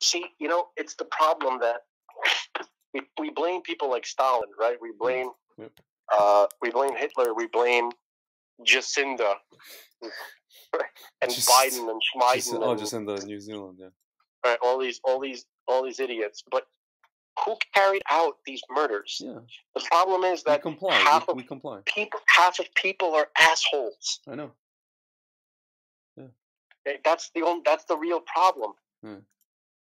See, it's the problem that we blame people like Stalin, right? We blame Hitler. We blame Jacinda and Biden and Schmeiden. Jacinda, New Zealand, yeah. Right, all these idiots. But who carried out these murders? Yeah. The problem is that we comply. Half of people are assholes. I know. Yeah. That's the real problem. Yeah.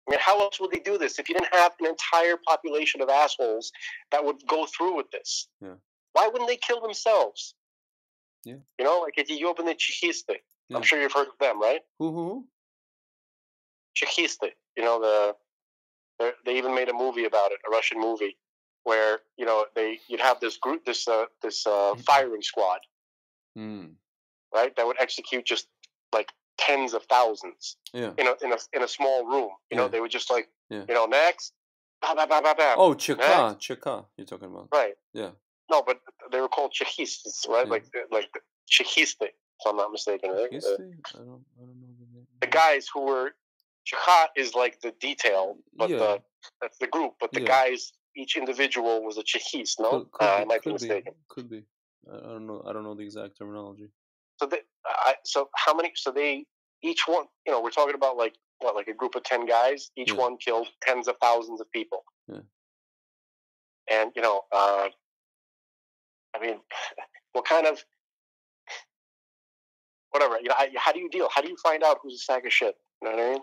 I mean, how else would they do this if you didn't have an entire population of assholes that would go through with this? Yeah. Why wouldn't they kill themselves? Yeah. Like if you open the Chechiste, yeah. I'm sure you've heard of them, right? Who? Chechiste. They even made a movie about it, a Russian movie, where you'd have this group, this firing squad, right? That would execute just like tens of thousands, yeah. in a small room. They would just next, oh, Cheka, you're talking about, right? Yeah. No, but they were called Chechistes, right? Yeah. Like Chechiste, if I'm not mistaken, right? I don't know the name. The guys who were Checha is like the detail, but that's the group. But the guys, each individual was a Chechist. No, I might be mistaken. Could be. I don't know. I don't know the exact terminology. So how many? So they each one. We're talking about like a group of 10 guys. Each one killed tens of thousands of people. Yeah. And I mean, what kind of whatever? How do you deal? How do you find out who's a sack of shit? You know what I mean?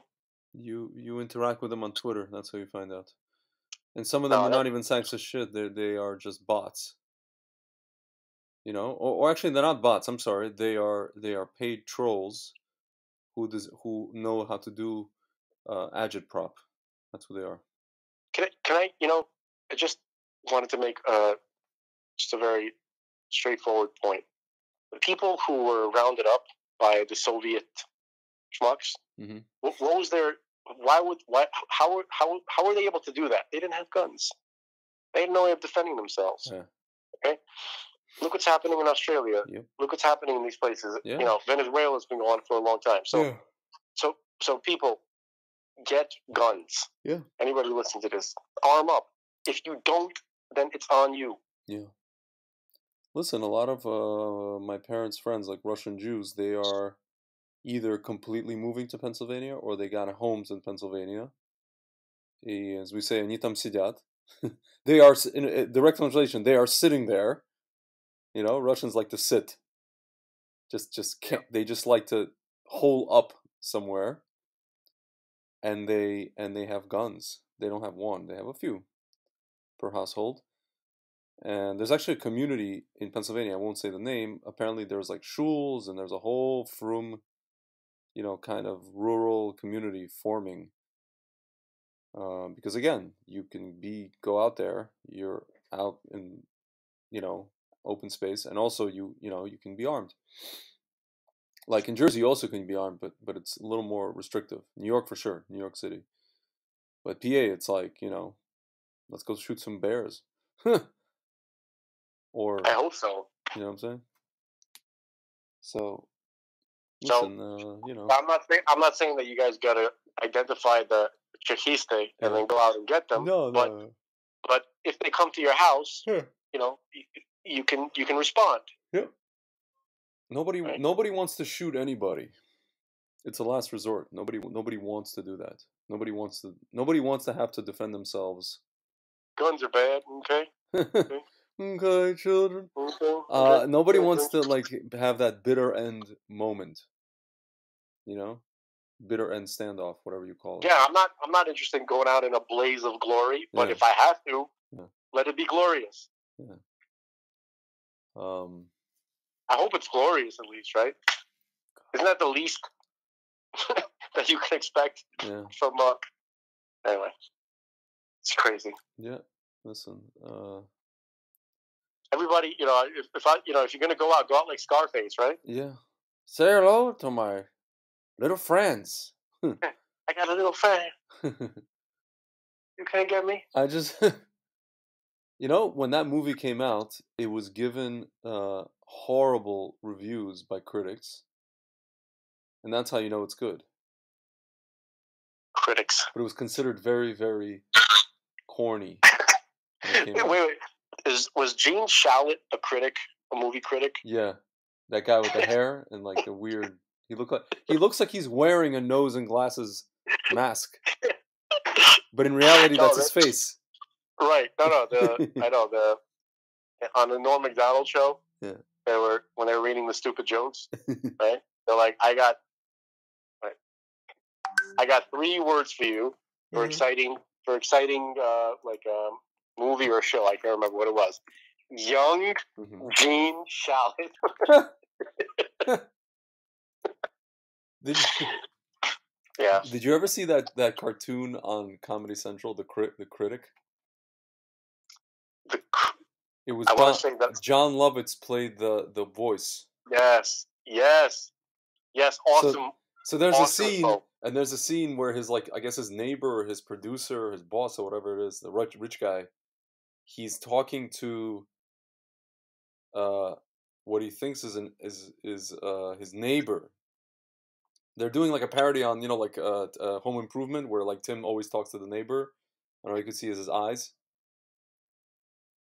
You interact with them on Twitter. That's how you find out. And some of them are not even sacks of shit. They are just bots. Or actually they're not bots. I'm sorry. They are paid trolls who know how to do agitprop. That's who they are. Can I? I just wanted to make just a very straightforward point. The people who were rounded up by the Soviet schmucks. Mm-hmm. What was their? How were they able to do that? They didn't have guns. They had no way of defending themselves. Yeah. Okay. Look what's happening in Australia. Yep. Look what's happening in these places. Yeah. Venezuela's been going on for a long time. So people, get guns. Yeah. Anybody listen to this, arm up. If you don't, then it's on you. Yeah. Listen, a lot of my parents' friends, like Russian Jews, they are either completely moving to Pennsylvania or they got homes in Pennsylvania. As we say, они там сидят. They are, in direct translation, they are sitting there. Russians like to sit. Just can't. They just like to hole up somewhere. And they have guns. They don't have one. They have a few per household. And there's actually a community in Pennsylvania. I won't say the name. Apparently, there's like shuls and there's a whole frum, kind of rural community forming. Because again, you can go out there. You're out in, open space, and also you can be armed. Like in Jersey, you also can be armed, but it's a little more restrictive. New York for sure, New York City. But PA, it's like let's go shoot some bears. Or I hope so. You know what I'm saying? So listen, I'm not saying that you guys gotta identify the Chechiste and then go out and get them. No. But if they come to your house, you can respond. Yeah. Nobody wants to shoot anybody. It's a last resort. Nobody wants to do that. Nobody wants to have to defend themselves. Guns are bad, okay? Okay, children. Okay. Nobody wants to have that bitter end moment. Bitter end standoff, whatever you call it. Yeah, I'm not interested in going out in a blaze of glory, but if I have to, let it be glorious. Yeah. I hope it's glorious at least, right? Isn't that the least that you can expect from anyway. It's crazy. Yeah. Listen, everybody, if you're gonna go out like Scarface, right? Yeah. Say hello to my little friends. I got a little friend. You can't get me? I just when that movie came out, it was given horrible reviews by critics. And that's how you know it's good. critics. But it was considered very, very corny. Wait. Was Gene Shalit a critic, a movie critic? Yeah, that guy with the hair and like the weird. He looks like he's wearing a nose and glasses mask, but in reality, that's his face. Right? No. I know on the Norm Macdonald show. Yeah. When they were reading the stupid jokes, right? They're like, I got 3 words for you for exciting like movie or show. I can't remember what it was. Young Gene Shalit. Did you ever see that cartoon on Comedy Central, the Critic? It was John Lovitz played the voice. Yes. Awesome. So there's awesome a scene, and there's a scene where his I guess his neighbor or his producer or his boss or whatever it is, the rich guy, he's talking to what he thinks is his neighbor. They're doing like a parody on Home Improvement, where like Tim always talks to the neighbor. I don't know, you can see his eyes.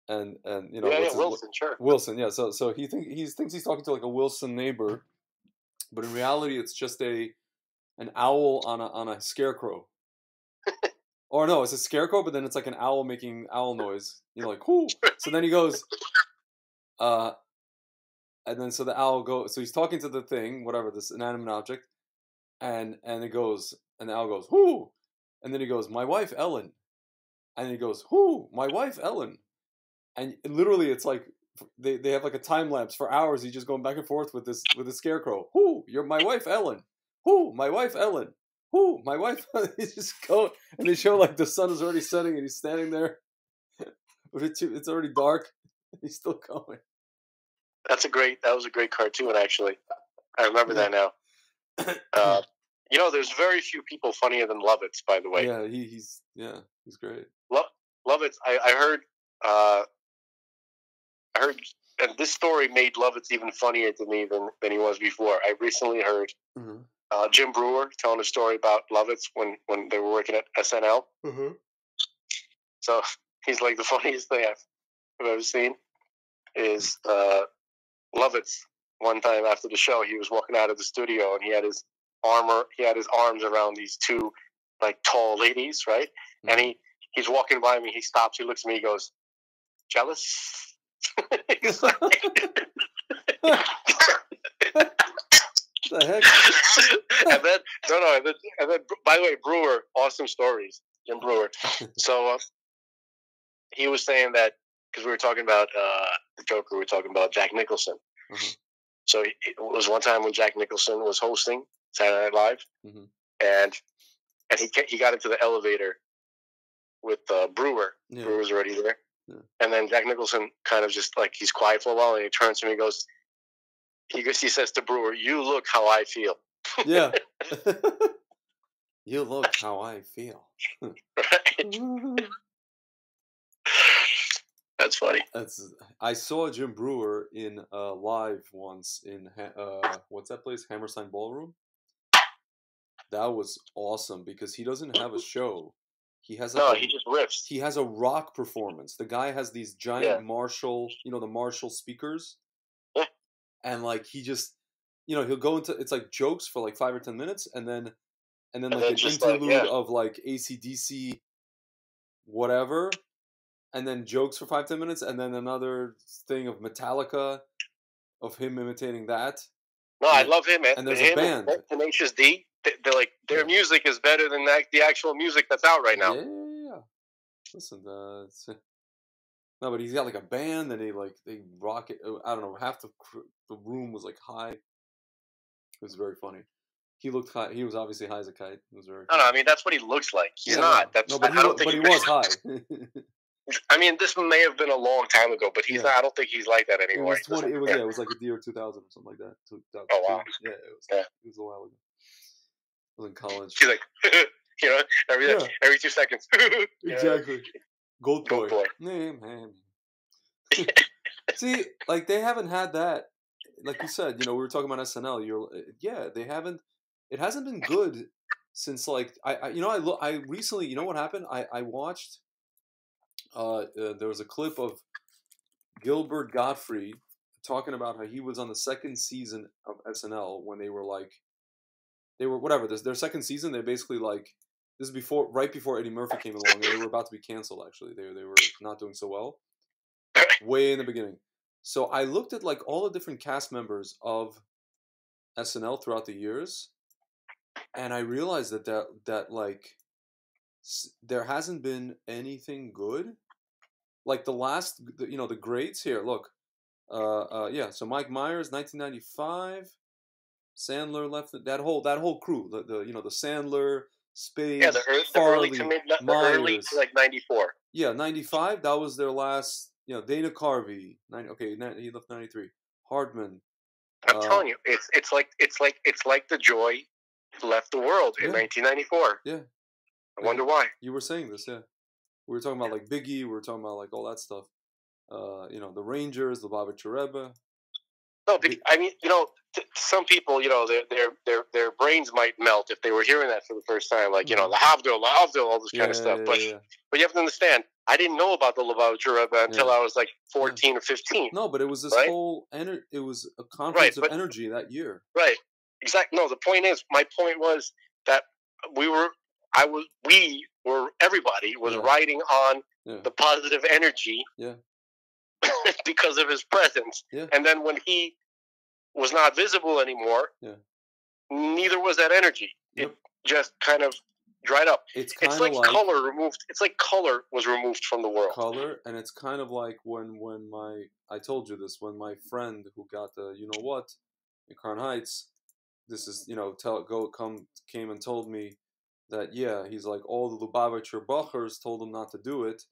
And Wilson, sure. Wilson, yeah. So he thinks he's talking to like a Wilson neighbor, but in reality it's just an owl on a scarecrow. Or no, it's a scarecrow, but then it's like an owl making owl noise. Like, whoo. So then he goes, and then so the owl goes. So he's talking to the thing, whatever, this inanimate object, and it goes, and the owl goes, whoo, and then he goes, my wife Ellen, and he goes, whoo, my wife Ellen. And literally, it's like they have like a time lapse for hours. He's just going back and forth with the scarecrow. Who? You're my wife, Ellen. Who? My wife, Ellen. Who? My wife. He's just going, and they show like the sun is already setting, and he's standing there. But it's already dark. He's still going. That was a great cartoon, actually. I remember that now. There's very few people funnier than Lovitz, by the way. Yeah, he's great. Lovitz. I heard. And this story made Lovitz even funnier to me than he was before. I recently heard Jim Brewer telling a story about Lovitz when they were working at SNL. So he's like, the funniest thing I've ever seen is Lovitz. One time after the show, he was walking out of the studio and he had his arms around these 2 like tall ladies, right? And he's walking by me. He stops. He looks at me. He goes, "Jealous?" The heck? And then, by the way, Brewer, awesome stories, Jim Brewer. So he was saying that because we were talking about the Joker, we were talking about Jack Nicholson. So it was one time when Jack Nicholson was hosting Saturday Night Live, and he got into the elevator with Brewer. Yeah. Brewer was already there. Yeah. And then Jack Nicholson kind of just like, he's quiet for a while, and he turns to me and he says to Brewer, "You look how I feel." Yeah. You look how I feel. Right. That's funny. I saw Jim Brewer in live once in what's that place? Hammerstein Ballroom. That was awesome because he doesn't have a show. He has he just riffs. He has a rock performance. The guy has these giant Marshall, the Marshall speakers. Yeah. And like he just, he'll go into, it's like jokes for like 5 or 10 minutes, and then like an interlude of like AC/DC, whatever, and then jokes for 5-10 minutes, and then another thing of Metallica, of him imitating that. No, I love him. And there's a band, Tenacious D. They're like, their music is better than the actual music that's out right now. Yeah. Listen, no, but he's got like a band, and they rock it. I don't know. Half the room was like high. It was very funny. He looked high. He was obviously high as a kite. It was very. No, I mean that's what he looks like. He's not. That's. No, but he was high. I mean, this may have been a long time ago, but he's not. I don't think he's like that anymore. It was like the year 2000 or something like that. 2002. Oh wow. Yeah, it was a while ago. I was in college. He's like, every 2 seconds. Exactly. Gold boy. See, like they haven't had that. Like you said, we were talking about SNL. They haven't. It hasn't been good since like I recently, you know what happened? I watched there was a clip of Gilbert Gottfried talking about how he was on the second season of SNL when they were whatever their second season. They basically like this is right before Eddie Murphy came along, and they were about to be canceled. Actually, they were not doing so well way in the beginning. So I looked at like all the different cast members of SNL throughout the years, and I realized that like there hasn't been anything good. Like the greats here. Look, yeah. So Mike Myers, 1995. Sandler left that whole crew. The Sandler, Spade, early Farley, to mid, the early Myers. to like 94. Yeah, 95. That was their last. Dana Carvey. He left 93. Hardman. I'm telling you, it's like the Joy left the world in 1994. Yeah. I wonder why. You were saying this, yeah. We were talking about like Biggie. We were talking about like all that stuff. The Rangers, the Lubavitcher Rebbe. No, I mean, some people, their brains might melt if they were hearing that for the first time, like the Havdil, all this kind of stuff. But you have to understand, I didn't know about the Lubavitcher Rebbe until I was like 14 or 15. No, but it was this whole it was a conference of energy that year. Right. Exactly. No, the point is, my point was that everybody was riding on the positive energy. Yeah. Because of his presence. Yeah. And then when he was not visible anymore, neither was that energy. Yep. It just kind of dried up. It's like color removed. It's like color was removed from the world. Color, and it's kind of like when I told you this, when my friend who got the in Crown Heights, this is came and told me that he's like all the Lubavitcher Bachers told him not to do it.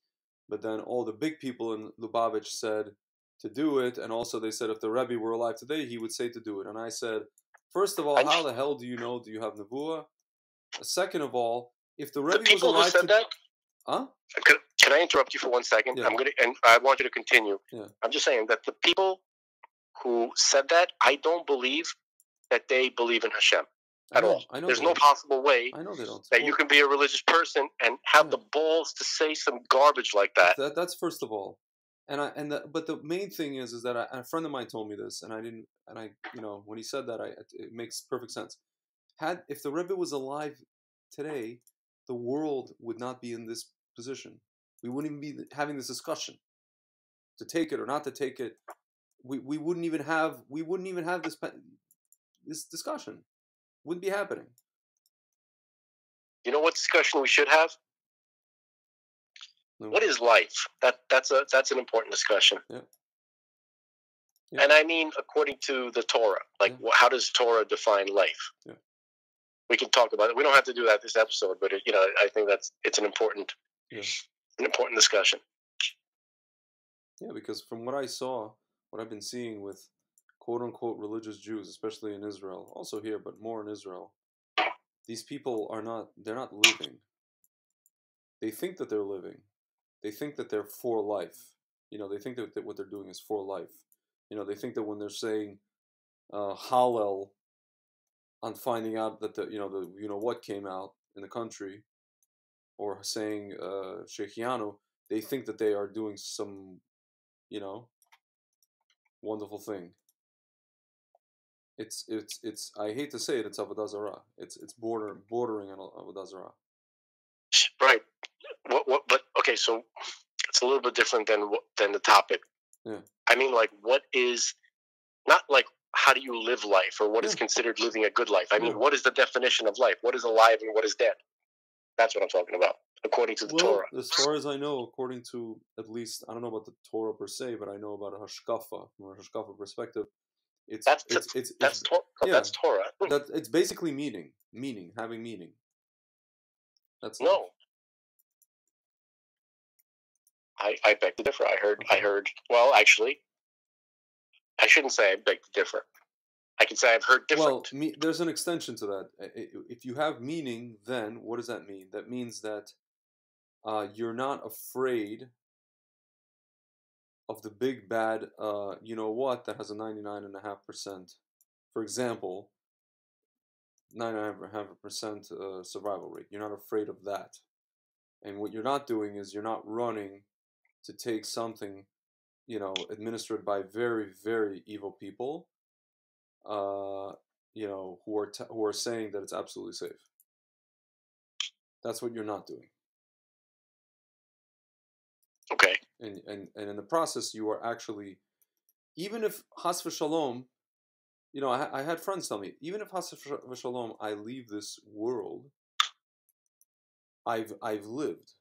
But then all the big people in Lubavitch said to do it, and also they said if the Rebbe were alive today, he would say to do it. And I said, first of all, how the hell do you know? Do you have Nevuah? Second of all, if the Rebbe was alive today, huh? Can I interrupt you for 1 second? Yeah. And I want you to continue. Yeah. I'm just saying that the people who said that, I don't believe that they believe in Hashem. At all. I know there's no possible way that you can be a religious person and have the balls to say some garbage like that. That's first of all, but the main thing is that a friend of mine told me this, and when he said that, it makes perfect sense. If the Rebbe was alive today, the world would not be in this position. We wouldn't even be having this discussion to take it or not to take it. We wouldn't even have this discussion. Wouldn't be happening. You know what discussion we should have? No. What is life? That's an important discussion. Yeah. And I mean, according to the Torah, how does Torah define life? Yeah. We can talk about it. We don't have to do that this episode, but I think it's an important discussion. Yeah, because from what I saw, what I've been seeing with quote-unquote religious Jews, especially in Israel, also here, but more in Israel, these people they're not living. They think that they're living. They think that they're for life. They think that what they're doing is for life. They think that when they're saying Hallel on finding out that what came out in the country, or saying Shechianu, they think that they are doing some, wonderful thing. It's I hate to say it, it's avodah zarah. It's bordering on avodah zarah. Right. But okay, so it's a little bit different than the topic. Yeah. I mean, what is not like how do you live life, or what is considered living a good life? I mean, what is the definition of life? What is alive and what is dead? That's what I'm talking about, according to the Torah. As far as I know, according to at least, I don't know about the Torah per se, but I know about a hashkafa, from a hashkafa perspective. That's Torah. It's basically meaning, having meaning. That's no. Life. I beg to differ. I heard. Well, actually, I shouldn't say I beg to differ. I can say I've heard different. Well, there's an extension to that. If you have meaning, then what does that mean? That means that you're not afraid of the big bad, that has a 99.5%. For example, 99% survival rate. You're not afraid of that. And what you're not doing is you're not running to take something, administered by very, very evil people, who are saying that it's absolutely safe. That's what you're not doing. Okay. And in the process, you are actually, even if Has v'Shalom, I had friends tell me, even if Has v'Shalom, I leave this world, I've lived.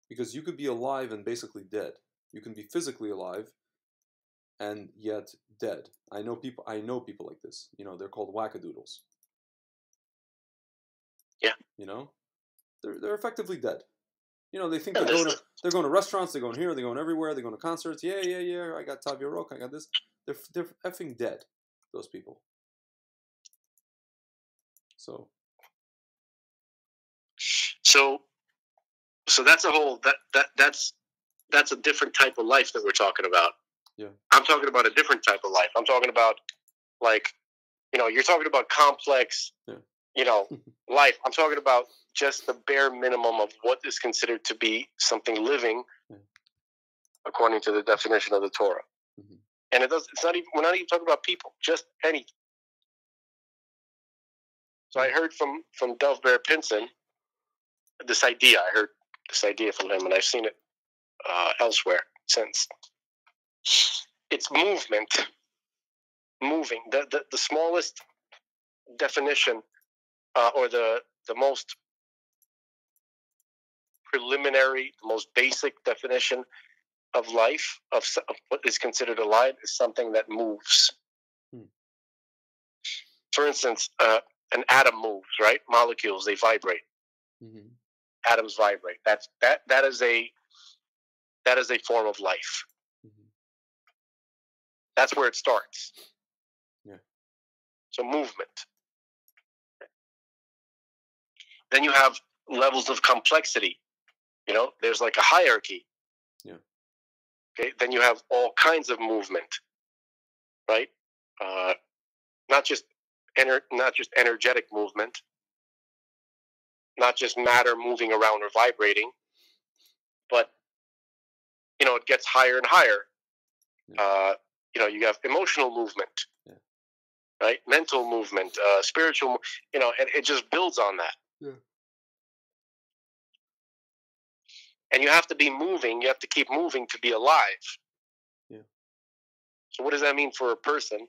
Because you could be alive and basically dead. You can be physically alive and yet dead. I know people like this. They're called wackadoodles. Yeah. They're effectively dead. They think they're going to restaurants, they're going here, they're going everywhere, they're going to concerts. Yeah, I got Tav Yorok, I got this. They're effing dead, those people. So that's a whole that's a different type of life that we're talking about. Yeah. I'm talking about a different type of life. I'm talking about you're talking about complex, life. I'm talking about just the bare minimum of what is considered to be something living, according to the definition of the Torah. Mm-hmm. And we're not even talking about people, just anything. So I heard from Dov Bear Pinson this idea. I heard this idea from him, and I've seen it elsewhere since. It's movement. Moving. The smallest definition, or the most preliminary, the most basic definition of life, of what is considered alive, is something that moves. For instance, an atom moves, right? Molecules, they vibrate. Mm-hmm. Atoms vibrate. That is a form of life. Mm-hmm. That's where it starts. Yeah. So movement. Then you have levels of complexity. There's like a hierarchy. Yeah. Okay. Then you have all kinds of movement, right? Not just energetic movement, not just matter moving around or vibrating, but it gets higher and higher. Yeah. You have emotional movement, right? Mental movement, spiritual, and it just builds on that. Yeah. And you have to be moving. You have to keep moving to be alive. Yeah. So what does that mean for a person?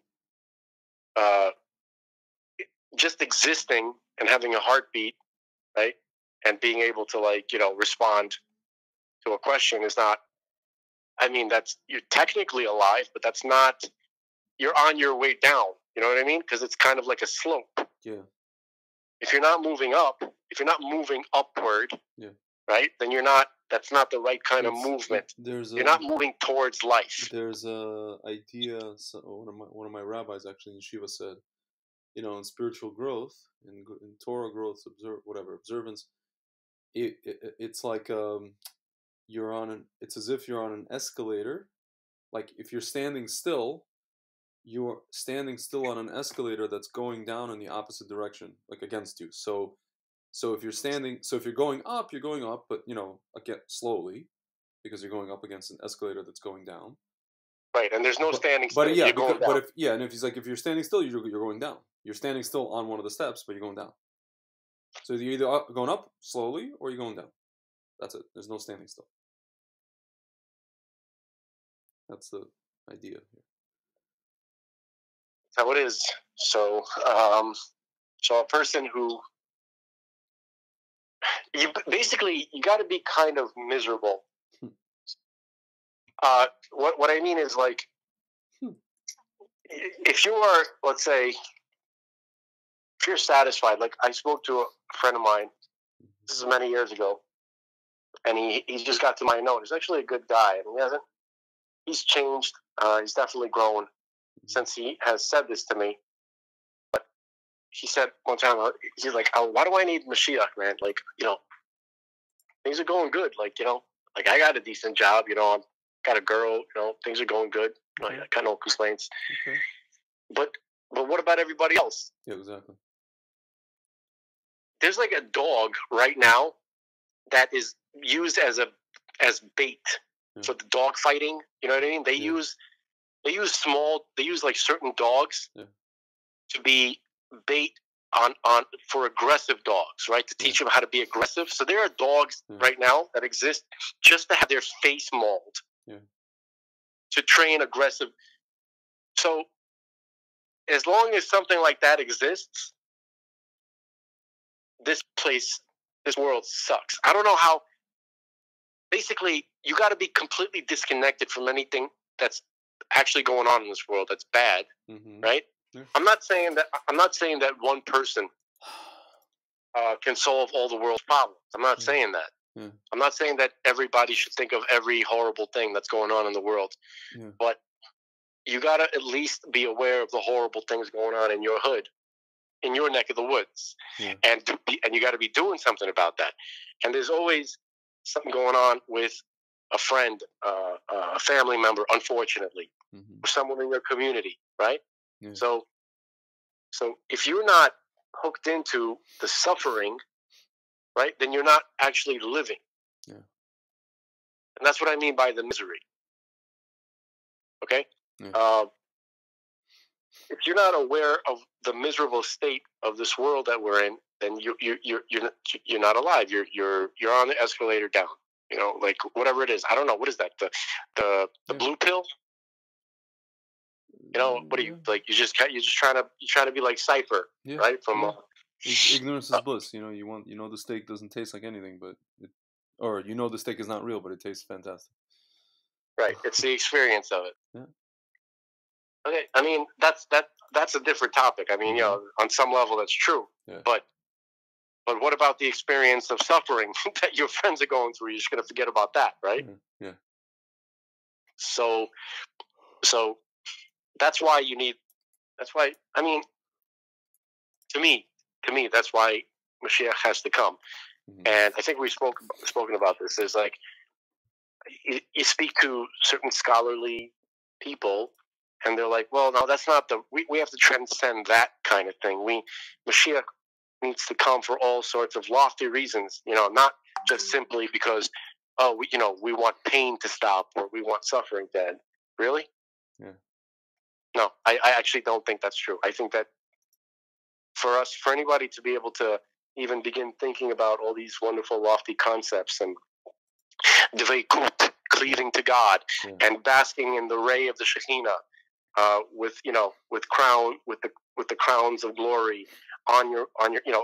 Just existing and having a heartbeat, right? And being able to respond to a question is not, you're technically alive, but that's not, you're on your way down. You know what I mean? Because it's kind of like a slope. Yeah. If you're not moving up, if you're not moving upward, right, then that's not the right kind of movement. You're not moving towards life. There's a idea, so one of my rabbis actually in Shiva said, in spiritual growth, in Torah growth, observance, it's like it's as if you're on an escalator. Like if you're standing still, you're standing still on an escalator that's going down in the opposite direction, like against you. So if you're going up, but again slowly, because you're going up against an escalator that's going down. Right, and there's no standing still. But if you're standing still, you're going down. You're standing still on one of the steps, but you're going down. So you're either going up slowly or you're going down. That's it. There's no standing still. That's the idea here. That's how it is. So, a person who you got to be kind of miserable. What I mean is if you are, let's say, if you're satisfied. Like I spoke to a friend of mine. This is many years ago, and he just got to my note. He's actually a good guy, and he's changed. He's definitely grown since he has said this to me. But he said one time, he's like, "Oh, why do I need Mashiach, man? Like, things are going good. Like, I got a decent job. I've got a girl. Things are going good. I got no complaints. Okay. But what about everybody else? Yeah, exactly. there's like a dog right now that is used as bait for the dog fighting. You know what I mean? They use like certain dogs to be bait for aggressive dogs, right? To teach them how to be aggressive. So there are dogs right now that exist just to have their face mauled to train aggressive. So as long as something like that exists, this world sucks. I don't know how. Basically, you got to be completely disconnected from anything that's actually going on in this world that's bad, right? Yeah. I'm not saying that one person can solve all the world's problems. I'm not saying that. Yeah. I'm not saying that everybody should think of every horrible thing that's going on in the world. Yeah. But you got to at least be aware of the horrible things going on in your hood, in your neck of the woods. Yeah. And you got to be doing something about that. And there's always something going on with a friend, a family member, unfortunately, or someone in your community, right? Yeah. So if you're not hooked into the suffering, right, then you're not actually living. Yeah. And that's what I mean by the misery. Okay? Yeah. If you're not aware of the miserable state of this world that we're in, then you're not alive. You're on the escalator down. You know, like whatever it is. I don't know. What is that? The blue pill? You know, what do you like? You're just trying to be like Cypher, right? From ignorance is bliss. You know, the steak doesn't taste like anything, but the steak is not real, but it tastes fantastic. Right. It's the experience of it. Yeah. Okay. I mean, that's a different topic. I mean, you know, on some level that's true. Yeah. But what about the experience of suffering that your friends are going through? You're just going to forget about that, right? Yeah. So that's why I mean, to me, that's why Mashiach has to come. And I think we've spoken about this. Is like you speak to certain scholarly people, and they're like, "Well, no, that's not we have to transcend that kind of thing. Mashiach needs to come for all sorts of lofty reasons, you know, not just simply because we want pain to stop or we want suffering to end." Really? Yeah. No, I actually don't think that's true. I think that for anybody to be able to even begin thinking about all these wonderful lofty concepts and dveikut, cleaving to God, and basking in the ray of the Shekhinah, with the crowns of glory on your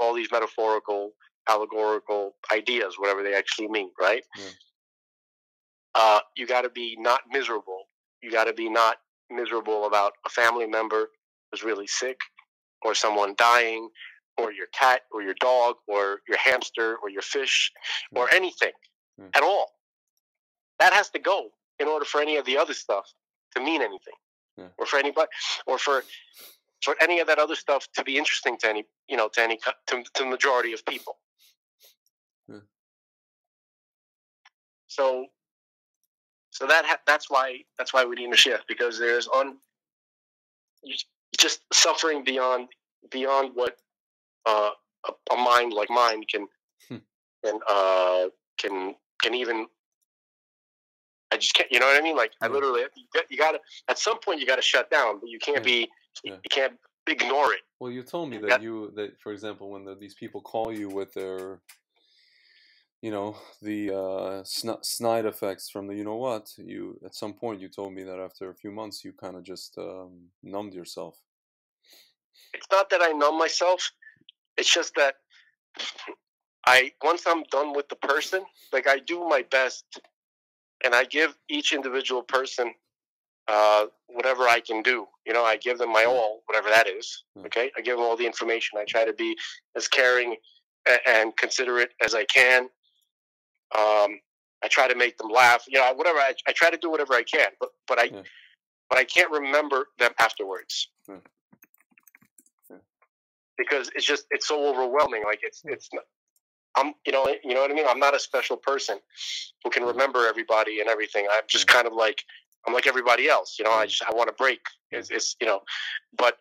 all these metaphorical, allegorical ideas, whatever they actually mean, right? Yeah. You got to be not miserable. You got to be not miserable about a family member who's really sick, or someone dying, or your cat, or your dog, or your hamster, or your fish, or anything at all. That has to go in order for any of the other stuff to mean anything, or for anybody, or for any of that other stuff to be interesting to the majority of people. So that's why we need Mashiach, because there's just suffering beyond what a mind like mine can even. I just can't. You know what I mean? Like I literally, you gotta at some point you gotta shut down, but you can't you can't ignore it. Well, you told me that for example, when these people call you with their, the snide effects from the you at some point you told me that after a few months you kind of just numbed yourself. It's not that I numb myself. It's just that once I'm done with the person, like I do my best, and I give each individual person whatever I can do. I give them my all, whatever that is. Okay, I give them all the information. I try to be as caring and considerate as I can. I try to make them laugh. Whatever. I try to do whatever I can, but I can't remember them afterwards. Because it's so overwhelming. Like it's not, you know what I mean? I'm not a special person who can remember everybody and everything. I'm just kind of like, I'm like everybody else, I want to break. But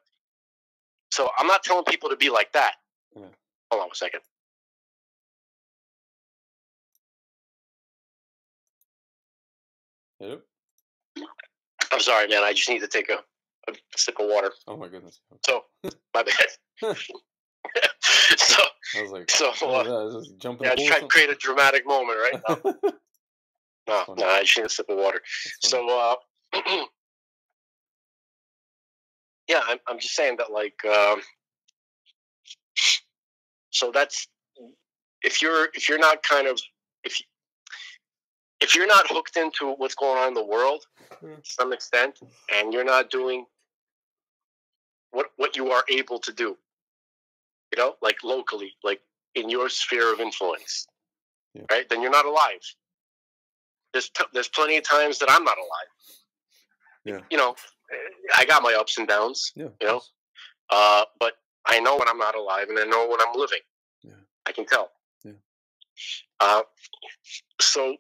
so I'm not telling people to be like that. Hold on a second. Yep. I'm sorry, man. I just need to take a sip of water. Oh my goodness. Okay. So, my bad. So I was like, just jump in yeah, the pool just try to create a dramatic moment, right? No, I just need a sip of water. So, yeah, I'm just saying that, like, so that's if you're not kind of if you're not hooked into what's going on in the world to some extent, and you're not doing what you are able to do, like locally, like in your sphere of influence, right? Then you're not alive. There's plenty of times that I'm not alive. Yeah. I got my ups and downs. Yeah. But I know when I'm not alive, and I know when I'm living. Yeah. I can tell. Yeah. So,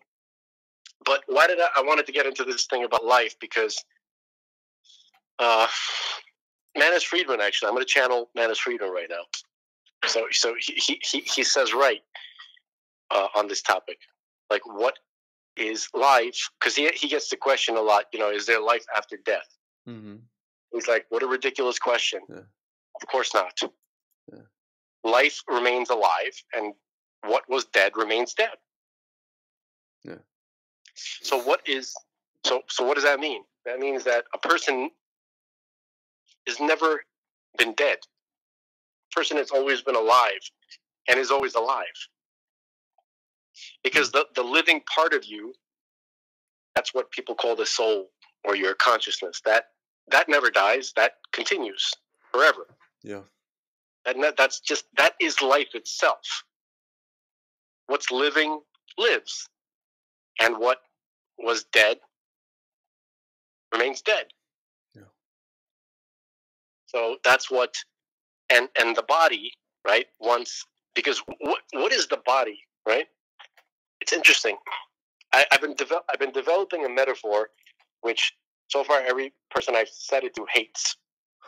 but why did I wanted to get into this thing about life? Because Manus Friedman, actually, I'm going to channel Manus Friedman right now. So he says right on this topic, like, what is life? Because he gets the question a lot. Is there life after death? Mm-hmm. He's like, what a ridiculous question. Yeah. Of course not. Yeah. Life remains alive, and what was dead remains dead. Yeah. So what does that mean? That means that a person has never been dead. A person has always been alive and is always alive. Because the living part of you, that's what people call the soul or your consciousness. That never dies. That continues forever. Yeah. That is life itself. What's living lives. And what was dead remains dead. Yeah. So that's what, and the body, right? Because what is the body, right? It's interesting. I've been developing a metaphor, which so far every person I've said it to hates,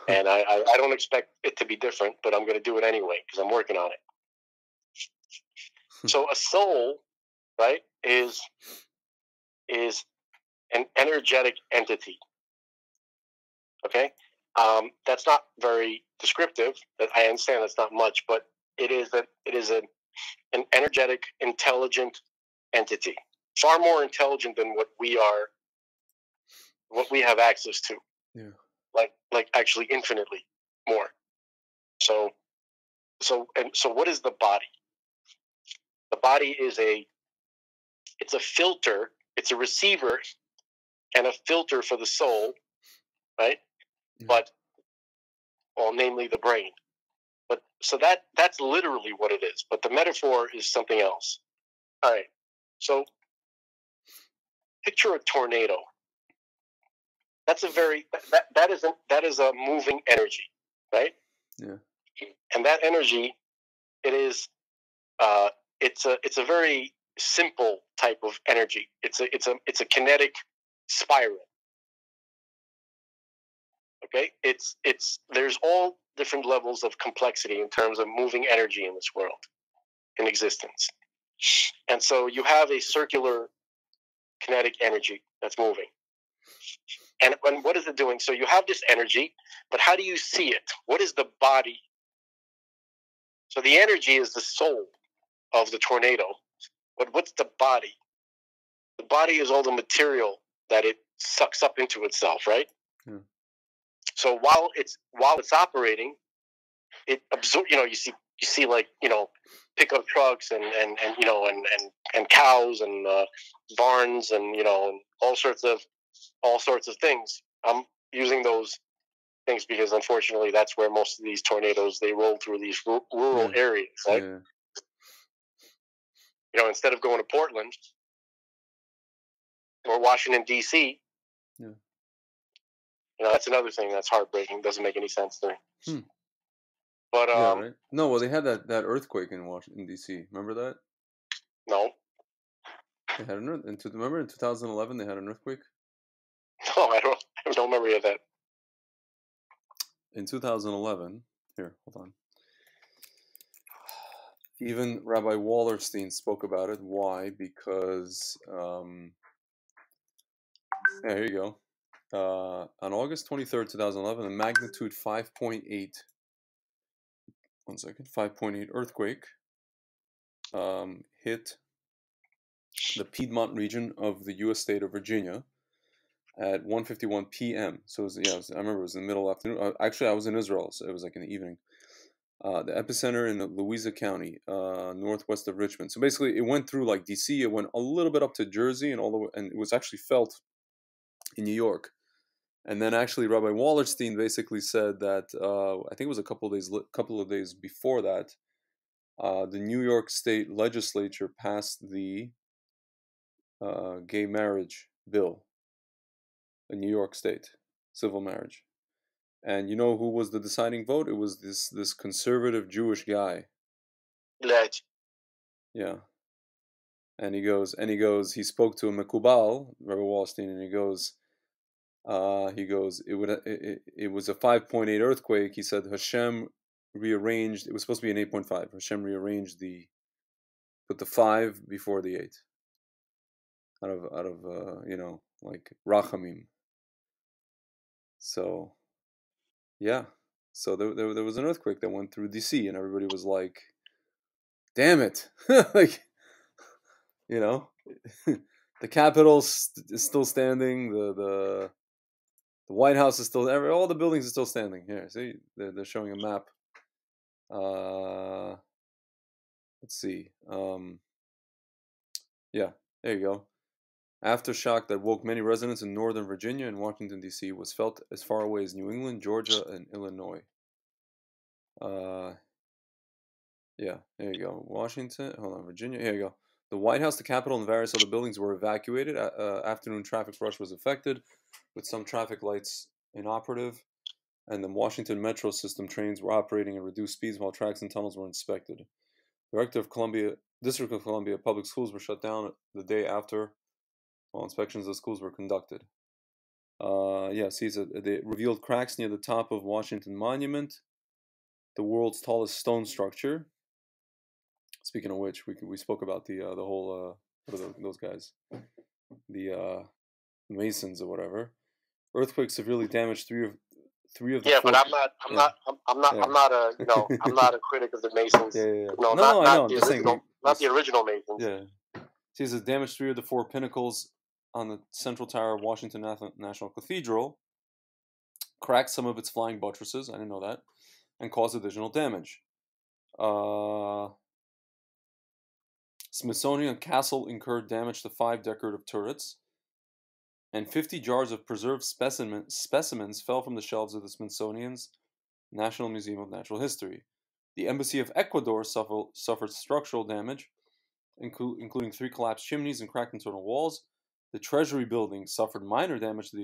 and I don't expect it to be different, but I'm going to do it anyway because I'm working on it. So a soul, right, is an energetic entity. Okay, that's not very descriptive. I understand that's not much, but it is an energetic, intelligent entity, far more intelligent than what we have access to. Yeah. Like actually infinitely more. So what is the body? The body is it's a filter, it's a receiver and a filter for the soul, right? Yeah. But, well, namely the brain. But so that's literally what it is. But the metaphor is something else. All right. So picture a tornado. That's that is a moving energy, right? Yeah. And that energy, it's a very simple type of energy. It's a kinetic spiral. Okay, there's all different levels of complexity in terms of moving energy in this world, in existence. And so you have a circular kinetic energy that's moving. And what is it doing? So you have this energy, but how do you see it? What is the body? So the energy is the soul of the tornado, but what's the body? The body is all the material that it sucks up into itself, right? Yeah. So while it's operating, it absorbs. You see like pickup trucks and cows and barns and all sorts of things. I'm using those things because unfortunately that's where most of these tornadoes they roll through these rural areas, right? Yeah. Instead of going to Portland or Washington D.C. Yeah. That's another thing that's heartbreaking. Doesn't make any sense to me. But yeah, right. No, well, they had that earthquake in Washington D.C. Remember that? No. They had remember in 2011 they had an earthquake. No, I don't remember that. In 2011, here, hold on. Even Rabbi Wallerstein spoke about it. Why? Because Yeah, here you go. On August 23rd, 2011, a magnitude 5.8. 1 second. 5.8 earthquake hit the Piedmont region of the U.S. state of Virginia at 1:51 p.m. So it was, yeah, I remember it was in the middle of the afternoon. Actually, I was in Israel, so it was like in the evening. The epicenter in Louisa County, northwest of Richmond. So basically, it went through like D.C. It went a little bit up to Jersey, and all the way, and it was actually felt in New York. And then actually, Rabbi Wallerstein basically said that I think it was a couple of days before that, the New York State Legislature passed the gay marriage bill in New York State, civil marriage. And you know who was the deciding vote? It was this conservative Jewish guy. Glad. Yeah. And he spoke to a Mekubal, Rabbi Wallerstein, and he goes, it was a 5.8 earthquake. He said Hashem rearranged. It was supposed to be an 8.5. Hashem rearranged put the 5 before the 8. Out of like Rachamim. So yeah, so there was an earthquake that went through DC, and everybody was like, "Damn it!" Like, you know, the Capitol is still standing. The White House is still. All the buildings are still standing. Here, see, they're showing a map. Let's see. Yeah, there you go. Aftershock that woke many residents in Northern Virginia and Washington, D.C. was felt as far away as New England, Georgia, and Illinois. Yeah, there you go. Washington, hold on, Virginia, here you go. The White House, the Capitol, and various other buildings were evacuated. Afternoon traffic rush was affected, with some traffic lights inoperative, and the Washington Metro system trains were operating at reduced speeds while tracks and tunnels were inspected. District of Columbia Public Schools were shut down the day after while inspections of schools were conducted. See, they revealed cracks near the top of Washington Monument, the world's tallest stone structure. Speaking of which, we spoke about the whole what are those guys, the Masons or whatever. Earthquake severely damaged three of the. Yeah, four, but I'm not a I'm not a critic of the Masons. Yeah. No, I know. not I'm the just original, saying not the original Masons. Yeah. Sees it damaged 3 of the 4 pinnacles on the central tower of Washington National Cathedral, cracked some of its flying buttresses. I didn't know that, and caused additional damage. Smithsonian Castle incurred damage to 5 decorative turrets, and 50 jars of preserved specimens fell from the shelves of the Smithsonian's National Museum of Natural History. The Embassy of Ecuador suffered structural damage, including 3 collapsed chimneys and cracked internal walls. The Treasury Building suffered minor damage to the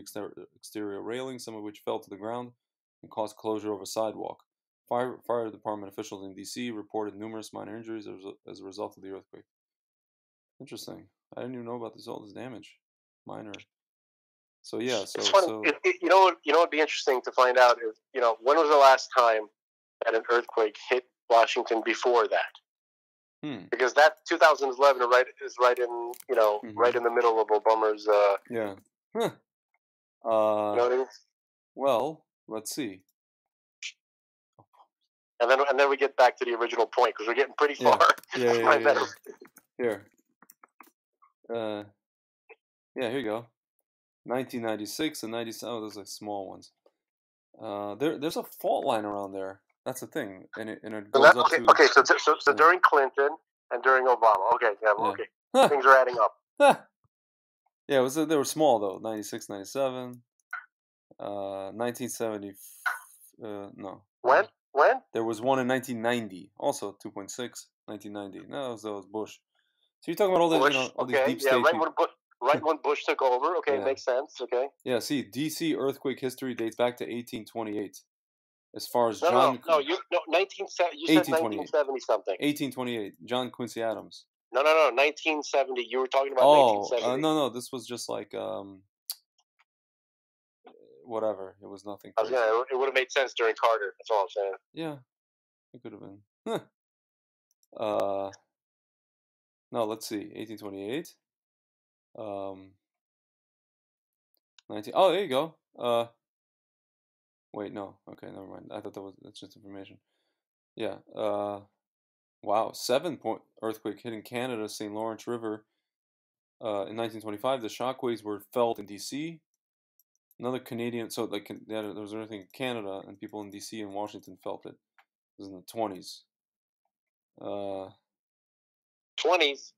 exterior railing, some of which fell to the ground and caused closure of a sidewalk. Fire department officials in D.C. reported numerous minor injuries as a result of the earthquake. Interesting. I didn't even know about all this damage. Minor. So yeah. It's funny. You know what would be interesting to find out is when was the last time that an earthquake hit Washington before that? Because that 2011 is right in right in the middle of Obama's. Yeah. You know what I mean? Well, let's see. And then we get back to the original point because we're getting pretty far. Yeah. Here. Here you go. 1996 and 97. Oh, those are small ones. There's a fault line around there. That's the thing, and it goes up to. Okay, so during Clinton and during Obama. Okay, yeah, okay. Huh. Things are adding up. Huh. Yeah, they were small though. 96, 97, 1970. No. When? There was one in 1990, also 2.6. 1990. No, that was Bush. So you're talking about all all these deep state people. Right when Bush took over. Okay, makes sense. Okay. Yeah, see, D.C. earthquake history dates back to 1828. As far as you said 1970 something. 1828. John Quincy Adams. No, 1970. You were talking about 1970. No, this was just like whatever. It was nothing crazy. It would have made sense during Carter. That's all I'm saying. Yeah, it could have been. No, let's see. 1828. Oh, there you go. Wait, no. Okay, never mind. I thought that's just information. Yeah. Wow. 7-point earthquake hitting Canada, St. Lawrence River. In 1925, the shockwaves were felt in D.C. Another Canadian, so like there was an earthquake in Canada, and people in D.C. and Washington felt it. It was in the 20s. 20s.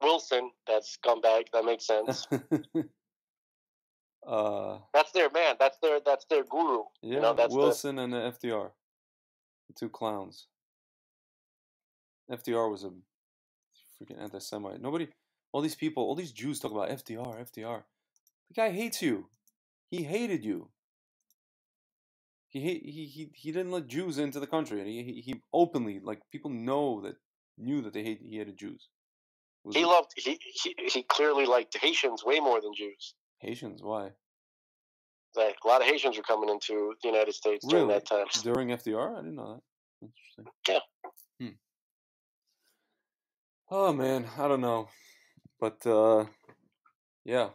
Wilson, that scumbag. That makes sense. That's their man. That's their guru. Yeah, you know, that's Wilson and the FDR, the two clowns. FDR was a freaking anti-Semite. All these people, all these Jews talk about FDR, FDR. The guy hates you. He hated you. He didn't let Jews into the country, and he openly, like, people knew that he hated Jews. He clearly liked Haitians way more than Jews. Haitians, why? Like, a lot of Haitians were coming into the United States during that time. During FDR? I didn't know that. Interesting. Yeah. Oh man, I don't know, but yeah.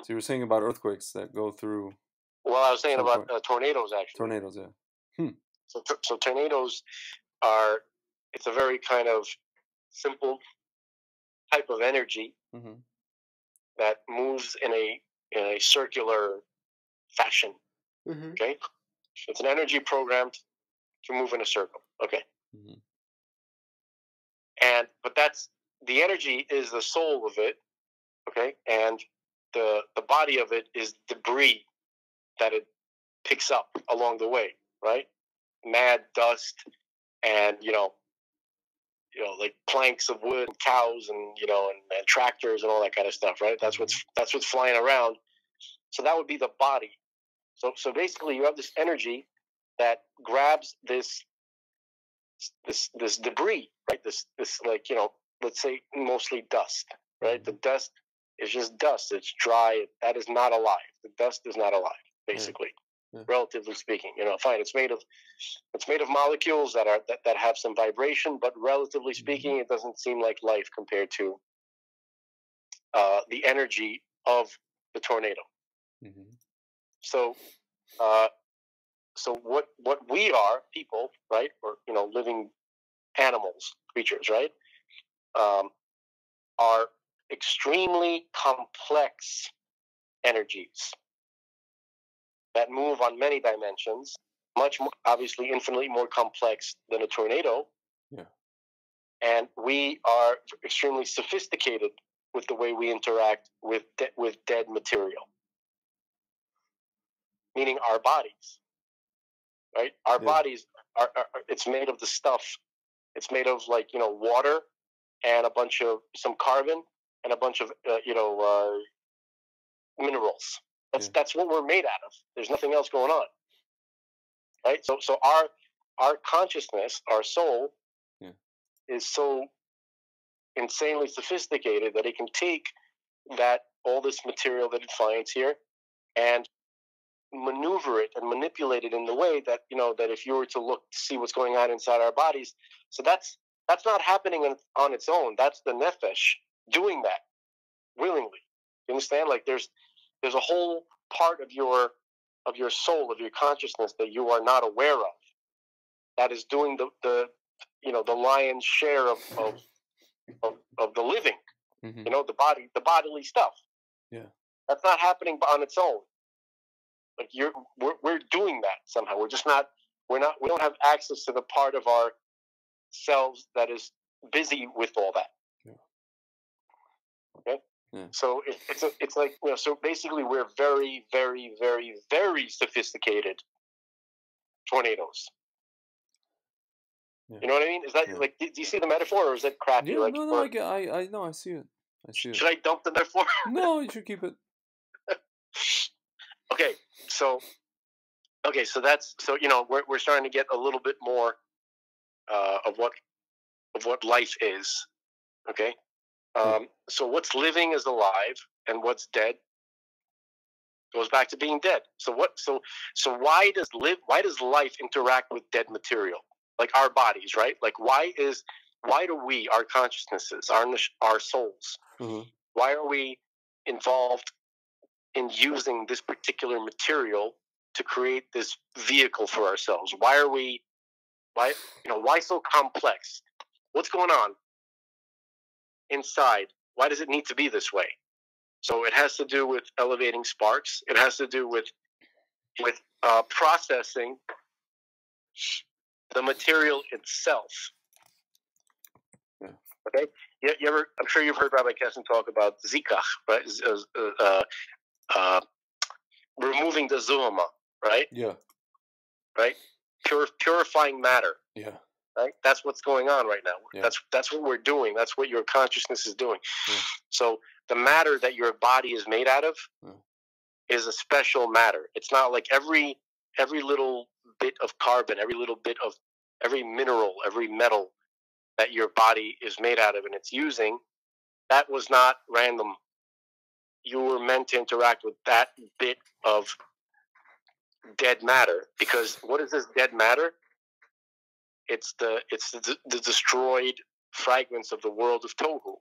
So you were saying about earthquakes that go through. Well, I was saying about tornadoes, actually. Tornadoes, yeah. So tornadoes are. It's a very kind of simple type of energy that moves in a circular fashion. Okay, it's an energy programmed to move in a circle. Okay, but that's the energy is the soul of it. Okay, and the body of it is debris that it picks up along the way, right? Mad dust and like planks of wood, and cows, and and tractors and all that kind of stuff, right? That's what's flying around. So that would be the body. So basically, you have this energy that grabs this debris, right? This like let's say mostly dust, right? The dust is just dust. It's dry. That is not alive. The dust is not alive, basically. Yeah. Relatively speaking, fine. It's made of molecules that have some vibration, but relatively speaking, it doesn't seem like life compared to the energy of the tornado. So what we are, people, right, or living animals, creatures, right, are extremely complex energies that move on many dimensions, much more, obviously, infinitely more complex than a tornado. Yeah. And we are extremely sophisticated with the way we interact with dead material, meaning our bodies. Right? Our bodies are it's made of the stuff. It's made of water and some carbon and a bunch of minerals. That's what we're made out of. There's nothing else going on. Right? So our consciousness, our soul, is so insanely sophisticated that it can take all this material that it finds here and maneuver it and manipulate it in the way that that if you were to look to see what's going on inside our bodies, so that's not happening on its own. That's the nefesh doing that willingly. You understand? Like there's a whole part of your soul, of your consciousness, that you are not aware of, that is doing the lion's share of the living. The bodily stuff. Yeah, that's not happening on its own. Like we're doing that somehow. We're just not. We don't have access to the part of ourselves that is busy with all that. Yeah. Okay. Yeah. So it's like So basically, we're very, very, very, very sophisticated tornadoes. Yeah. You know what I mean? Is that like? Do you see the metaphor, or is it crappy? Yeah. No. I know. I see it. Should I dump the metaphor? No, you should keep it. Okay, so that's we're starting to get a little bit more of what life is. Okay, so what's living is alive, and what's dead goes back to being dead. So why does life interact with dead material, like our bodies, right? Like why do we, our consciousnesses, our souls, why are we involved in using this particular material to create this vehicle for ourselves? Why so complex? What's going on inside? Why does it need to be this way? So it has to do with elevating sparks. It has to do with processing the material itself. Yeah. Okay. You ever? I'm sure you've heard Rabbi Kessin talk about zikach, right? Removing the zuhama, right? Yeah. Right. Purifying matter. Yeah. Right. That's what's going on right now. Yeah. That's what we're doing. That's what your consciousness is doing. Yeah. So the matter that your body is made out of is a special matter. It's not like every little bit of carbon, every mineral, every metal that your body is made out of and it's using, that was not random. You were meant to interact with that bit of dead matter, because what is this dead matter? It's the destroyed fragments of the world of Tohu.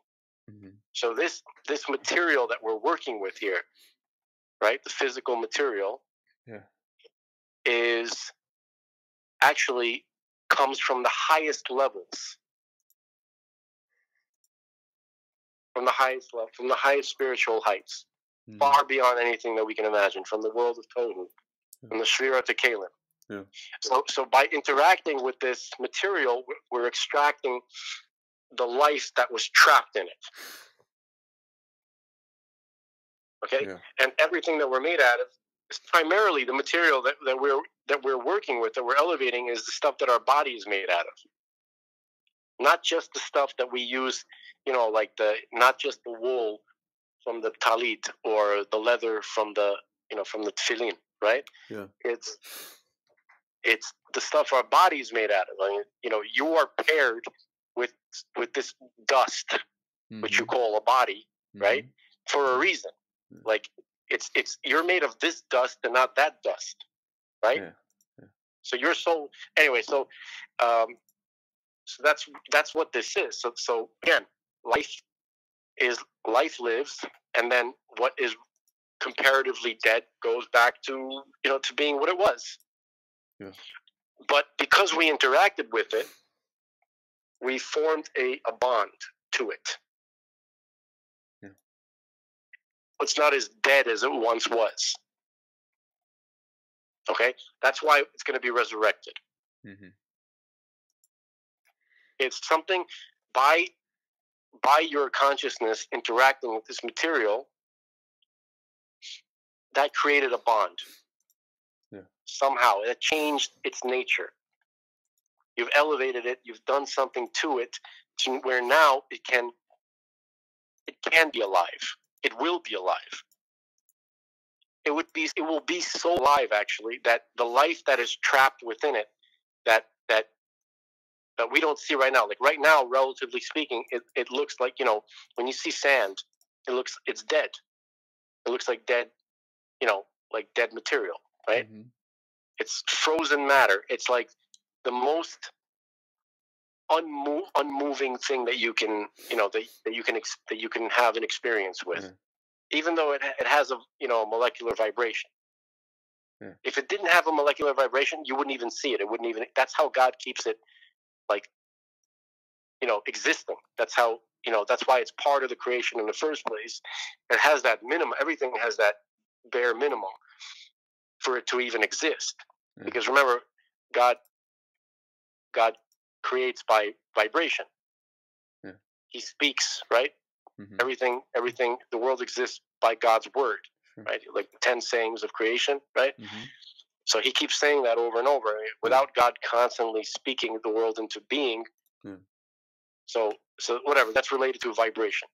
Mm-hmm. So this material that we're working with here, right, the physical material, is actually comes from the highest levels, from the highest spiritual heights, far beyond anything that we can imagine, from the world of Tohu, from the Shvira to Kalim. Yeah. So by interacting with this material, we're extracting the life that was trapped in it. Okay, and everything that we're made out of is primarily the material that we're working with, that we're elevating, is the stuff that our body is made out of. Not just the stuff that we use, not just the wool from the talit or the leather from the tefillin, right? Yeah. It's the stuff our body is made out of. I mean, you are paired with this dust, which you call a body, right? For a reason. Like it's you're made of this dust and not that dust, right? Yeah. So your soul, anyway. So that's what this is. So again, life lives, and then what is comparatively dead goes back to to being what it was. Yeah. But because we interacted with it, we formed a bond to it. Yeah. It's not as dead as it once was. Okay? That's why it's going to be resurrected. Mm-hmm. It's something by your consciousness interacting with this material that created a bond. Yeah. Somehow it changed its nature. You've elevated it. You've done something to it, to where now it can be alive. It will be alive. It will be so alive, actually, that the life that is trapped within it, that we don't see right now. Like right now, relatively speaking, it looks like, when you see sand, it's dead. It looks like dead, like dead material, right? Mm-hmm. It's frozen matter. It's like the most unmoving thing that you can, that you can have an experience with, even though it has a molecular vibration. Yeah. If it didn't have a molecular vibration, you wouldn't even see it. It wouldn't even. That's how God keeps it, like, existing. That's how, that's why it's part of the creation in the first place. It has that minimum. Everything has that bare minimum for it to even exist. Yeah. Because remember, God creates by vibration. Yeah. He speaks, right? Mm-hmm. Everything. The world exists by God's word, right? Like the 10 sayings of creation, right? Mm-hmm. So he keeps saying that over and over. Without God constantly speaking the world into being. So whatever, that's related to vibration.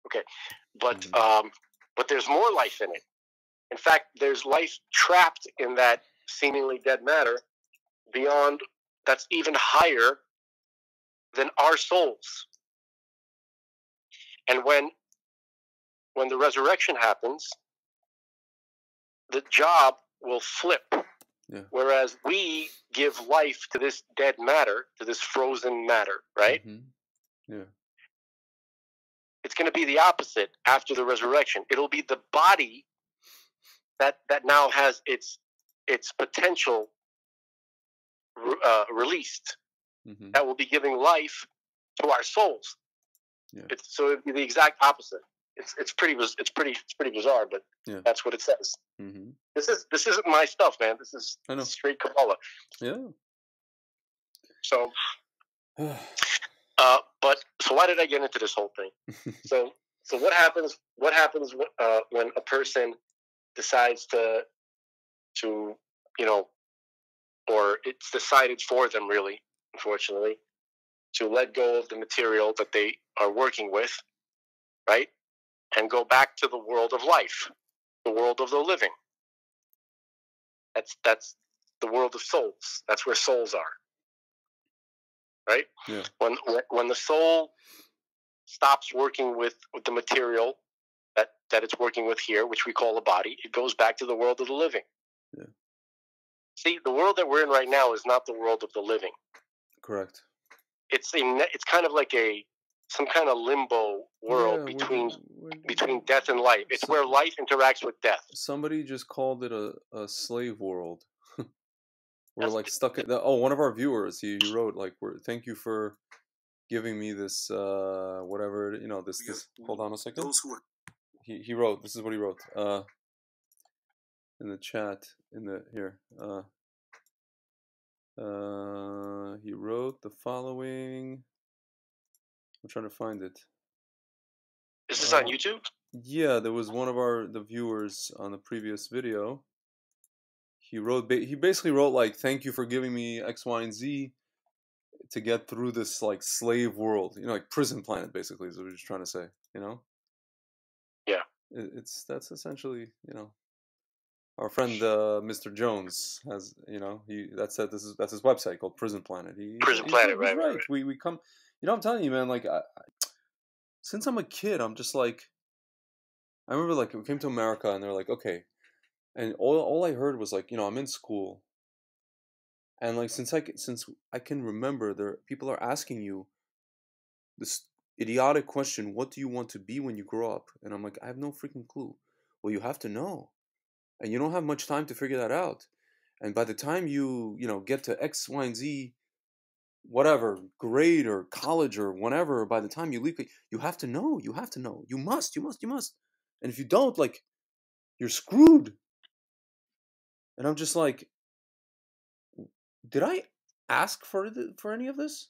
Okay, but there's more life in it. In fact, there's life trapped in that seemingly dead matter beyond, that's even higher than our souls. And when the resurrection happens, the job will flip. Yeah. Whereas we give life to this dead matter, to this frozen matter, right? Mm-hmm. Yeah. It's going to be the opposite after the resurrection. It'll be the body that now has its potential released. Mm-hmm. That will be giving life to our souls. Yeah. So it'd be the exact opposite. It's pretty bizarre, but that's what it says. Mm-hmm. This isn't my stuff, man. This is straight Kabbalah. Yeah. So, but so why did I get into this whole thing? So what happens? What happens when a person decides to or it's decided for them, really, unfortunately, to let go of the material that they are working with, right, and go back to the world of life, the world of the living. That's the world of souls. That's where souls are, right? Yeah. When the soul stops working with the material that it's working with here, which we call a body, it goes back to the world of the living. Yeah. See, the world that we're in right now is not the world of the living. Correct. It's kind of like some kind of limbo world between death and life. It's where life interacts with death. Somebody just called it a slave world. We're like stuck in one of our viewers, he wrote like, thank you for giving me this whatever, this hold on a second. He wrote, this is what he wrote in the chat he wrote the following. I'm trying to find it. Is this on YouTube? Yeah, there was one of the viewers on the previous video. He basically wrote like, thank you for giving me X, Y, and Z to get through this like slave world, like prison planet, basically is what he's trying to say, Yeah. That's essentially, our friend Mr. Jones has, that's his website called Prison Planet. Prison Planet, he's right. We come, I'm telling you, man, like since I'm a kid, I'm just like, I remember like we came to America and they're like, okay, and all I heard was like, I'm in school, and like since I can remember, people are asking you this idiotic question, what do you want to be when you grow up? And I'm like, I have no freaking clue. Well, you have to know, and you don't have much time to figure that out. And by the time you get to X, Y, and Z, whatever grade or college or whatever, by the time you leave, you have to know. You must. And if you don't, like, you're screwed. And I'm just like, did I ask for any of this?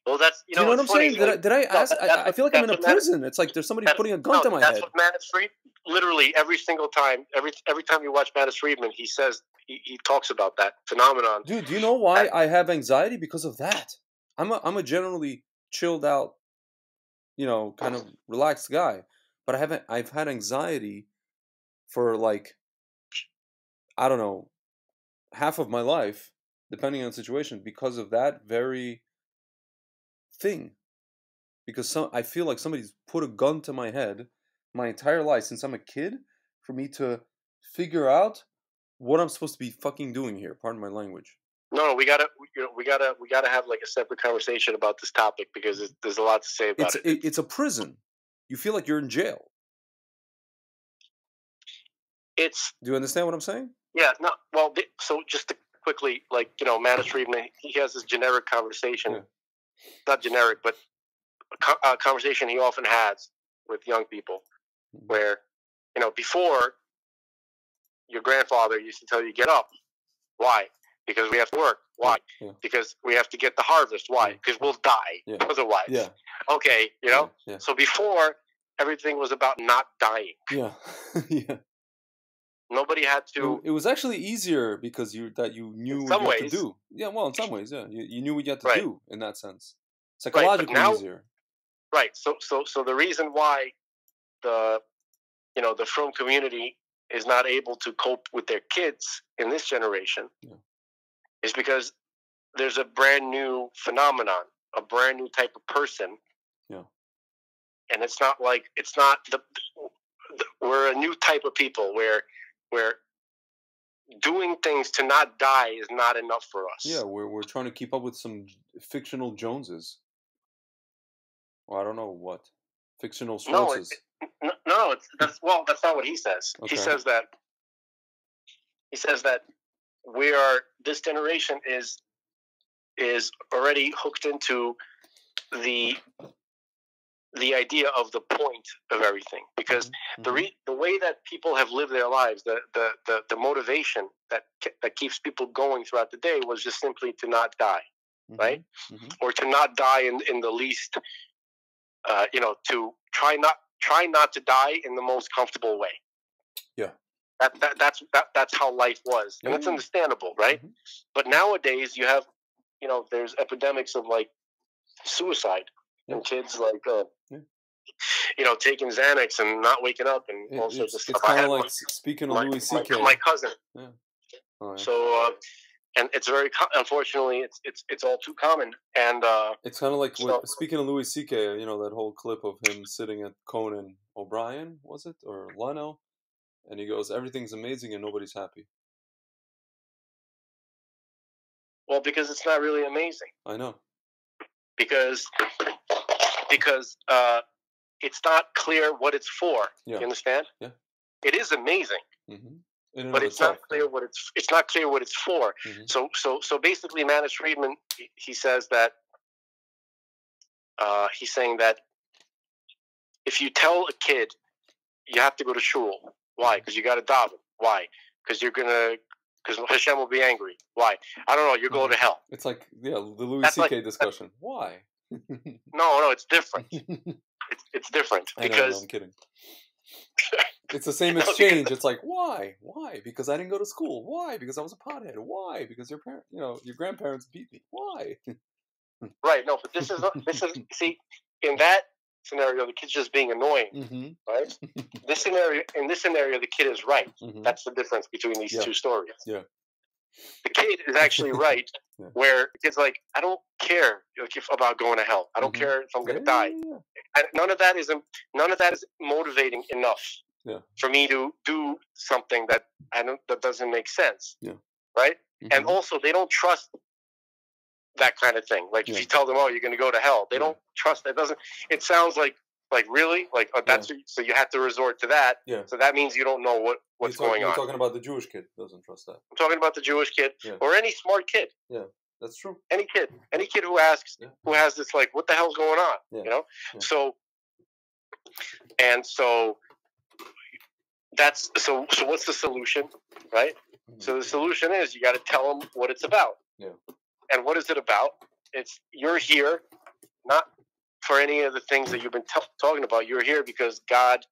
Well, that's do you know what I'm saying? Did I ask? I feel like I'm in a prison. It's like there's somebody putting a gun to my head. That's what Manus Friedman, literally every single time, every time you watch Manus Friedman, he says he talks about that phenomenon. Dude, do you know why I have anxiety? Because of that. I'm a generally chilled out, kind of relaxed guy, but I've had anxiety for like, I don't know, half of my life, depending on the situation, because of that very thing. Because I feel like somebody's put a gun to my head my entire life since I'm a kid for me to figure out what I'm supposed to be fucking doing here. Pardon my language. No, we gotta have like a separate conversation about this topic because there's a lot to say about it. It's a prison. You feel like you're in jail. Do you understand what I'm saying? Yeah. No. Well, so just to quickly, like, Manus Friedman, he has this generic conversation. Yeah. Not generic, but a conversation he often has with young people, where, before, your grandfather used to tell you, get up. Why? Because we have to work. Why? Yeah. Because we have to get the harvest. Why? Because we'll die otherwise. Yeah. Okay, Yeah. So before, everything was about not dying. Yeah. Yeah. Nobody had to. It was actually easier because you knew what you had to do. Yeah, well, in some ways, yeah, you knew what you had to do in that sense. Psychologically easier. Right. So the reason why the frum community is not able to cope with their kids in this generation is because there's a brand new phenomenon, a brand new type of person. Yeah. And it's not we're a new type of people where doing things to not die is not enough for us. Yeah, we're trying to keep up with some fictional Joneses. Well, I don't know what. Fictional sources. No, that's not what he says. Okay. He says that this generation is already hooked into the idea of the point of everything, because the way that people have lived their lives, the motivation that keeps people going throughout the day was just simply to not die, right? Or to not die in the least, to try not to die in the most comfortable way. Yeah. That's how life was, and it's understandable, right? But nowadays you have, there's epidemics of like suicide and kids like taking Xanax and not waking up and all sorts of stuff. It's kind of like speaking of Louis C.K. My cousin. Yeah. Oh, yeah. So and it's very unfortunately it's all too common, and it's kind of like speaking of Louis C.K. That whole clip of him sitting at Conan O'Brien, was it, or Leno, and he goes, "Everything's amazing and nobody's happy." Well, because it's not really amazing. I know. Because it's not clear what it's for. Yeah. You understand? Yeah. It is amazing. But it's not clear what it's for. So basically, Manus Friedman, he says that he's saying that if you tell a kid you have to go to shul, why? Because you got to daven. Why? Because Hashem will be angry. Why? I don't know. You're going to hell. It's like the Louis C.K. discussion. Why? No, it's different. It's different because I'm kidding. It's the same exchange. It's like, why? Why? Because I didn't go to school. Why? Because I was a pothead. Why? Because your grandparents beat me. Why? Right. No, but this is see, in that scenario, the kid's just being annoying, right? In this scenario, the kid is right. That's the difference between these two stories. Yeah. The kid is actually right, where the kid's like, I don't care about going to hell. I don't care if I'm going to die. And none of that is motivating enough for me to do something that doesn't make sense. Yeah. Right? And also, they don't trust that kind of thing. Like if you tell them, "Oh, you're going to go to hell," they don't trust. It sounds like really, like so you have to resort to that. Yeah. So that means you don't know what's going on. You're talking about the Jewish kid doesn't trust that. I'm talking about the Jewish kid or any smart kid. Yeah, that's true. Any kid who asks, who has this like, what the hell's going on? Yeah. You know. Yeah. So what's the solution, right? So the solution is you got to tell them what it's about. Yeah. And what is it about? It's you're here, not for any of the things that you've been talking about. You're here because God,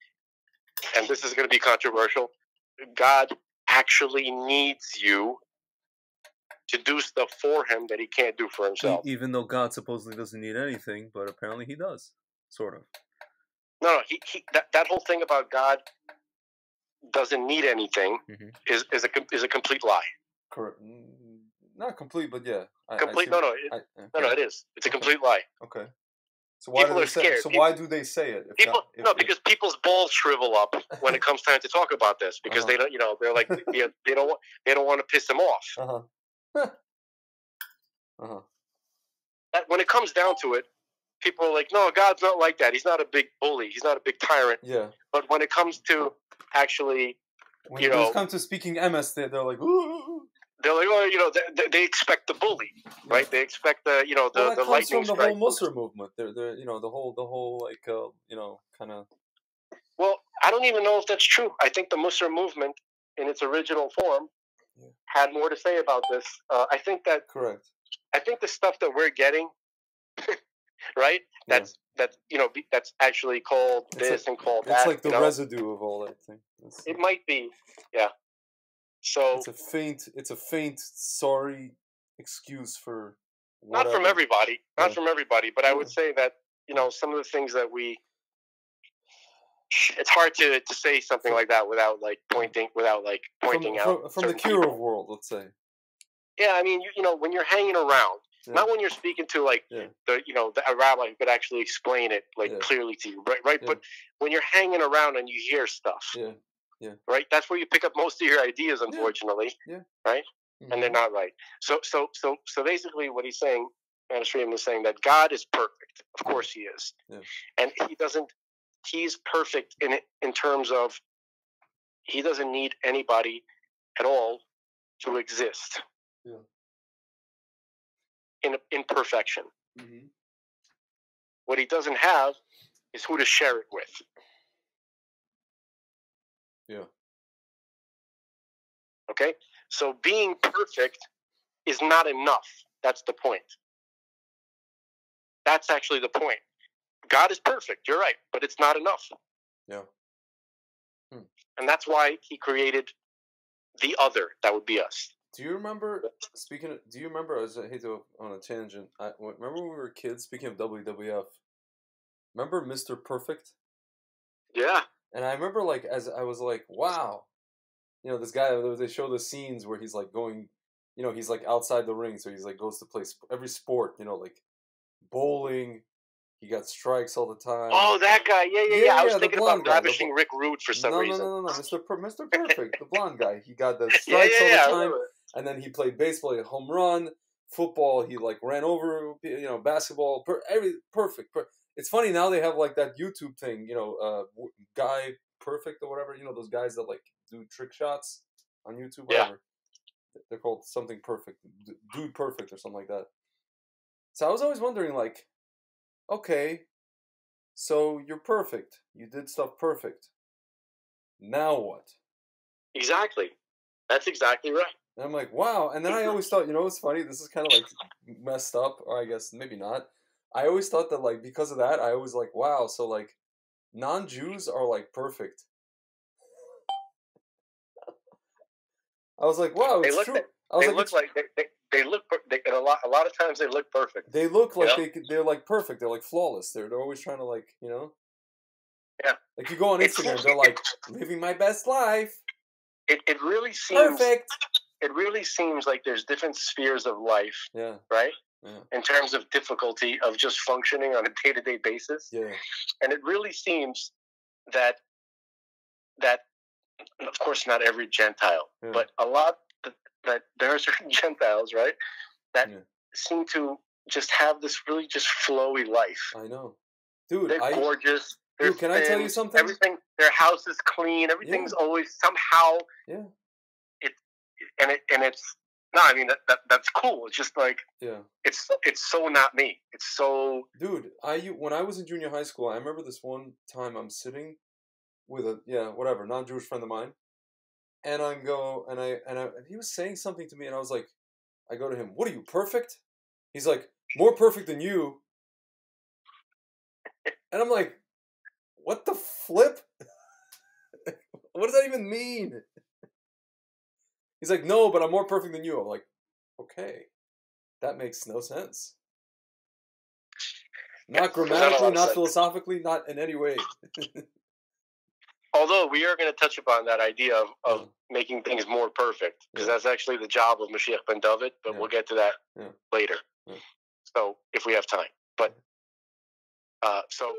and this is going to be controversial, God actually needs you to do stuff for him that he can't do for himself. Even though God supposedly doesn't need anything, but apparently he does, sort of. No, that whole thing about God doesn't need anything is a complete lie. Correct. Not complete, but yeah. Complete? No, it is. It's a complete lie. Okay. So why people are scared. So why do they say it? Because people's balls shrivel up when it comes time to talk about this because they don't. They're like they don't want to piss him off. When it comes down to it, people are like, no, God's not like that. He's not a big bully. He's not a big tyrant. Yeah. But when it comes to actually, when it comes to speaking MS, they're like, ooh. They're like, oh, they expect the bully, right? They expect the lightning strike. From the whole Musar movement. They're the whole like kind of. Well, I don't even know if that's true. I think the Musar movement, in its original form, had more to say about this. I think that correct. I think the stuff that we're getting, right? That's actually called and called that. It's like the residue of all that thing. It might be, yeah. So it's a faint sorry excuse for whatever. Not from everybody, but I would say that some of the things that it's hard to say something like that without pointing out from the Kirov world, let's say. Yeah, I mean, when you're hanging around, not when you're speaking to a rabbi who could actually explain it clearly to you, right? But when you're hanging around and you hear stuff. Yeah. Yeah. Right. That's where you pick up most of your ideas, unfortunately. Yeah. Right. And they're not right. So basically, what he's saying, Ephraim is saying that God is perfect. Of course, he is. Yeah. And he doesn't. he's perfect in terms of he doesn't need anybody at all to exist. Yeah. In perfection. Mm-hmm. What he doesn't have is who to share it with. Yeah. Okay? So being perfect is not enough. That's the point. That's actually the point. God is perfect, you're right, but it's not enough. Yeah. And that's why he created the other, that would be us. Do you remember, do you remember, I hate to on a tangent, remember when we were kids, speaking of WWF, remember Mr. Perfect? Yeah. And I remember, like, as I was like, wow, you know, this guy, they show the scenes where he's, like, going, you know, he's, like, outside the ring, so he's, like, goes to play every sport, you know, like, bowling, he got strikes all the time. Oh, that guy, yeah. I was thinking about ravishing Rick Rude for some reason. No, Mr. Perfect, the blonde guy, he got the strikes all the time, and then he played baseball, he had home run, football, he, like, ran over, you know, basketball, perfect. It's funny, now they have, like, that YouTube thing, you know, Guy Perfect or whatever, you know, those guys that, like, do trick shots on YouTube, whatever. Yeah. They're called something perfect, Dude Perfect or something like that. So I was always wondering, like, okay, so you're perfect. You did stuff perfect. Now what? Exactly. That's exactly right. And I'm like, wow. And then I always thought, you know what's funny? This is kind of like messed up, or I guess maybe not. I always thought that, like, because of that, I was like, wow, so, like, non-Jews are, like, perfect. I was like, wow, it's true. They look like and a lot of times they look perfect. They look like they're like perfect. They're like flawless. They're always trying to, like, you know. Yeah. Like, you go on Instagram, they're like, living my best life. It really seems perfect. It really seems like there's different spheres of life. Yeah. Right. Yeah. In terms of difficulty of just functioning on a day-to-day basis. Yeah. And it really seems that of course not every Gentile, but a lot that there are certain Gentiles, right, that seem to just have this really just flowy life. I know, dude. They're gorgeous. Dude, can I tell you something? Everything, their house is clean. Everything's always somehow. Yeah. It's no, I mean that's cool. It's just like it's so not me. It's so. Dude, when I was in junior high school, I remember this one time I'm sitting with a non-Jewish friend of mine. And he was saying something to me, and I was like, I go to him, what are you, perfect? He's like, more perfect than you. And I'm like, what the flip? What does that even mean? He's like, no, but I'm more perfect than you. I'm like, okay, that makes no sense. Not grammatically, not philosophically, not in any way. Although we are going to touch upon that idea of making things more perfect, because that's actually the job of Mashiach ben David, but we'll get to that later. So if we have time. But so